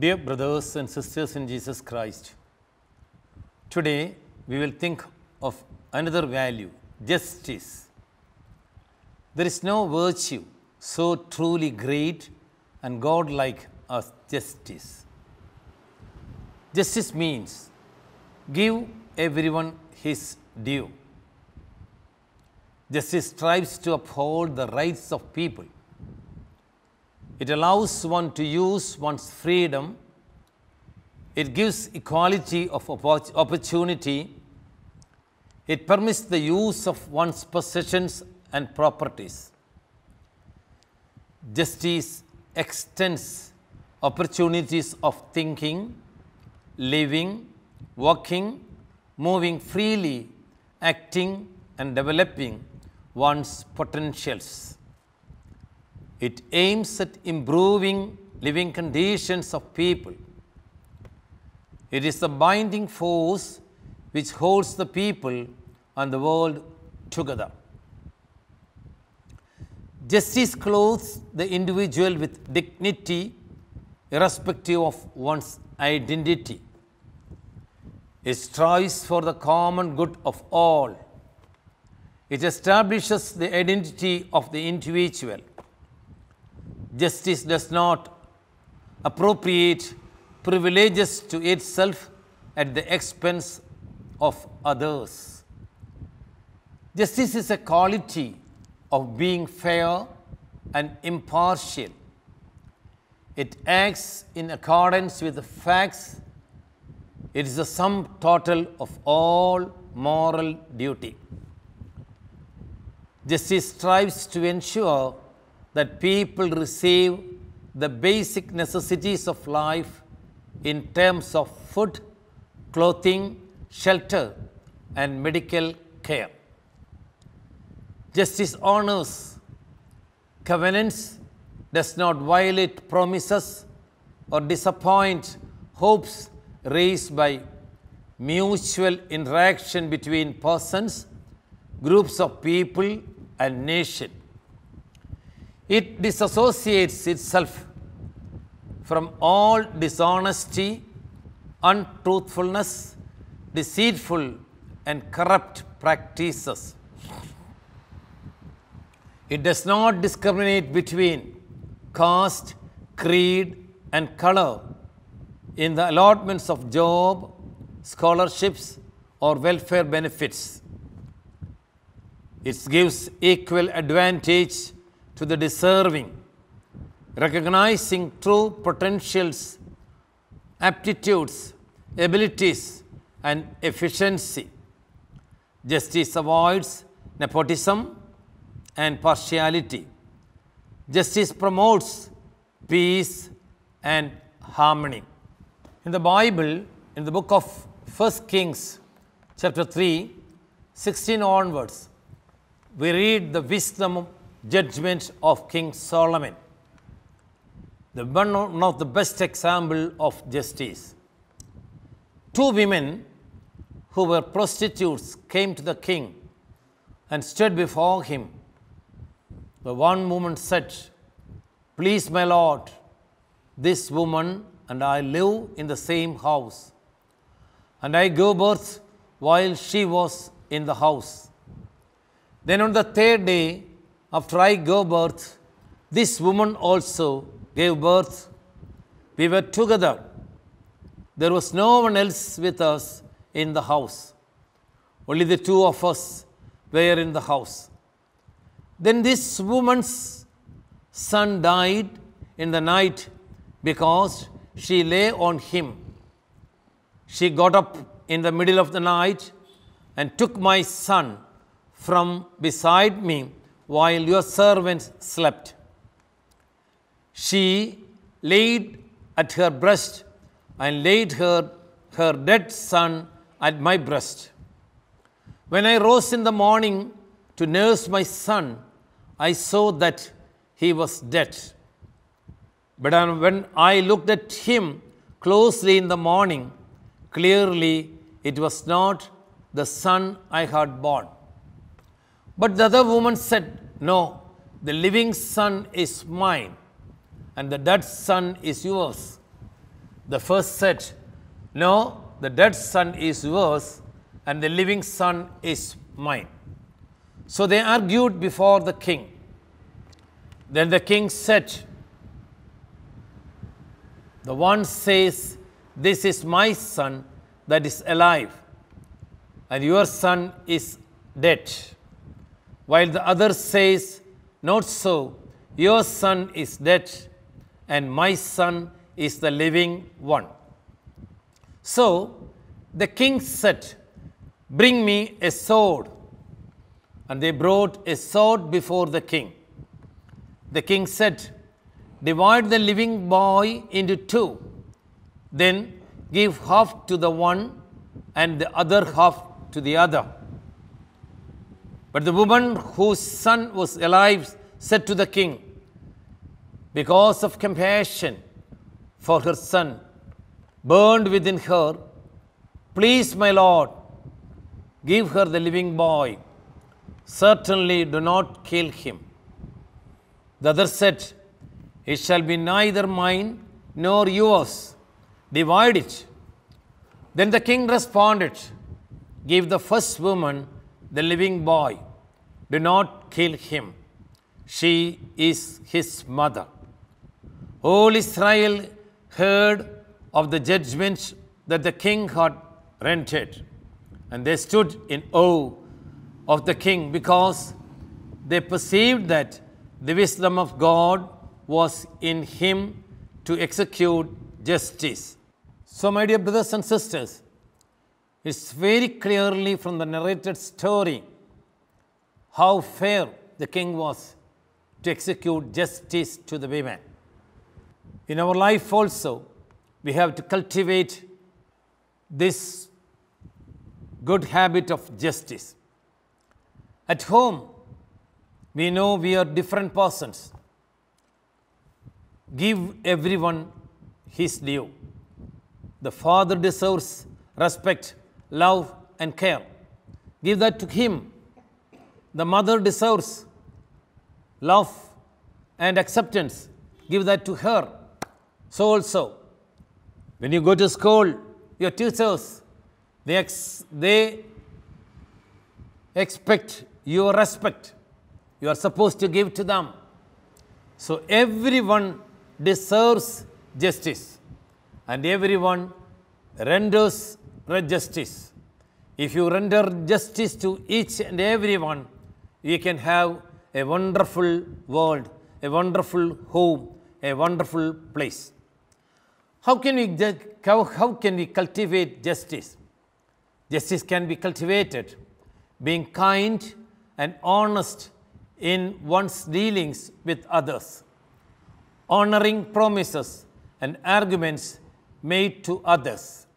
Dear brothers and sisters in Jesus Christ, today we will think of another value, justice. There is no virtue so truly great and godlike as justice. Justice means give everyone his due. Justice strives to uphold the rights of people. It allows one to use one's freedom. It gives equality of opportunity. It permits the use of one's possessions and properties. Justice extends opportunities of thinking, living, working, moving freely, acting, and developing one's potentials. It aims at improving living conditions of people. It is the binding force which holds the people and the world together. Justice clothes the individual with dignity, irrespective of one's identity. It strives for the common good of all. It establishes the identity of the individual. Justice does not appropriate privileges to itself at the expense of others. Justice is a quality of being fair and impartial. It acts in accordance with the facts. It is the sum total of all moral duty. Justice strives to ensure that people receive the basic necessities of life in terms of food, clothing, shelter, and medical care. Justice honors covenants, does not violate promises, or disappoint hopes raised by mutual interaction between persons, groups of people, and nations. It disassociates itself from all dishonesty, untruthfulness, deceitful and corrupt practices. It does not discriminate between caste, creed, and color in the allotments of job, scholarships, or welfare benefits. It gives equal advantage to the deserving, recognizing true potentials, aptitudes, abilities, and efficiency. Justice avoids nepotism and partiality. Justice promotes peace and harmony. In the Bible, in the book of 1 Kings, chapter 3, 16 onwards, we read the wisdom judgment of King Solomon, one of the best example of justice. Two women who were prostitutes came to the king and stood before him. The one woman said, "Please, my lord, this woman and I live in the same house, and I gave birth while she was in the house. Then on the third day, after I gave birth, this woman also gave birth. We were together. There was no one else with us in the house. Only the two of us were in the house. Then this woman's son died in the night because she lay on him. She got up in the middle of the night and took my son from beside me while your servants slept. She laid at her breast and laid her dead son at my breast. When I rose in the morning to nurse my son, I saw that he was dead. But when I looked at him closely in the morning, clearly it was not the son I had born." But the other woman said, "No, the living son is mine, and the dead son is yours. The first said, "No, the dead son is yours, and the living son is mine." So they argued before the king. Then the king said, "The one says, 'This is my son that is alive, and your son is dead,' while the other says, 'Not so, your son is dead, and my son is the living one.' So the king said, 'Bring me a sword.' And they brought a sword before the king. The king said, 'Divide the living boy into two, then give half to the one and the other half to the other.' But the woman whose son was alive said to the king, because of compassion for her son burned within her, 'Please, my lord, give her the living boy. Certainly do not kill him.' The other said, 'It shall be neither mine nor yours. Divide it.' Then the king responded, 'Give the first woman the living boy. Do not kill him. She is his mother.' All Israel heard of the judgment that the king had rendered, and they stood in awe of the king because they perceived that the wisdom of God was in him to execute justice." So, my dear brothers and sisters, it's very clearly from the narrated story how fair the king was to execute justice to the women. In our life also, we have to cultivate this good habit of justice. At home, we know we are different persons. Give everyone his due. The father deserves respect, love, and care. Give that to him. The mother deserves love and acceptance. Give that to her. So also, when you go to school, your teachers, they expect your respect. You are supposed to give to them. So everyone deserves justice, and everyone renders justice. If you render justice to each and everyone, you can have a wonderful world, a wonderful home, a wonderful place. How can we cultivate justice? Justice can be cultivated being kind and honest in one's dealings with others, honoring promises and arguments made to others,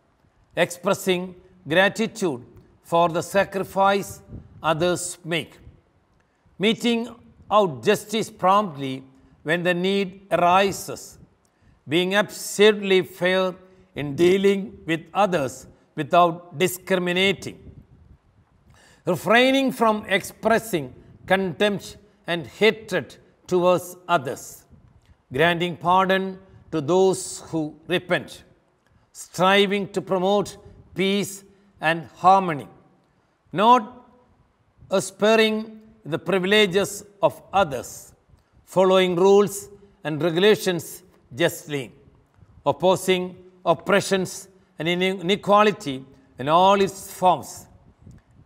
expressing gratitude for the sacrifice others make, meting out justice promptly when the need arises, being absolutely fair in dealing with others without discriminating, refraining from expressing contempt and hatred towards others, granting pardon to those who repent, striving to promote peace and harmony, not aspiring the privileges of others, following rules and regulations justly, opposing oppressions and inequality in all its forms,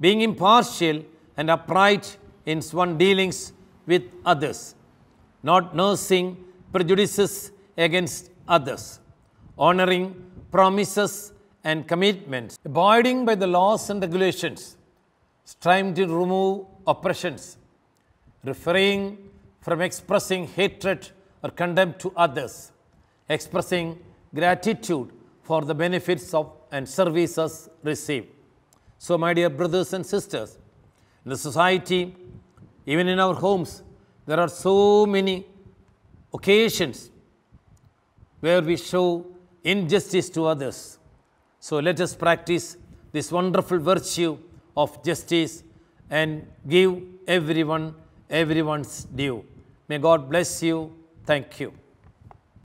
being impartial and upright in one's dealings with others, not nursing prejudices against others, honoring promises and commitments, abiding by the laws and regulations, striving to remove oppressions, refraining from expressing hatred or contempt to others, expressing gratitude for the benefits of and services received. So, my dear brothers and sisters, in the society, even in our homes, there are so many occasions where we show injustice to others. So, let us practice this wonderful virtue of justice and give everyone everyone's due. May God bless you. Thank you.